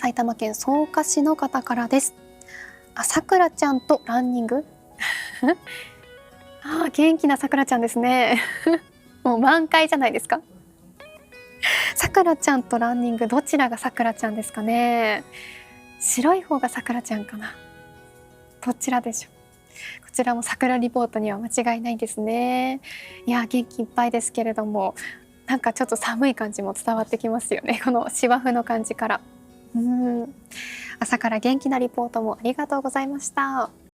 埼玉県草加市の方からです。さくらちゃんとランニング元気なさくらちゃんですねもう満開じゃないですか。さくらちゃんとランニング、どちらがさくらちゃんですかね。白い方がさくらちゃんかな。どちらでしょう。こちらも桜リポートには間違いないですね。いや、元気いっぱいですけれども、なんかちょっと寒い感じも伝わってきますよね、この芝生の感じから。朝から元気なリポートもありがとうございました。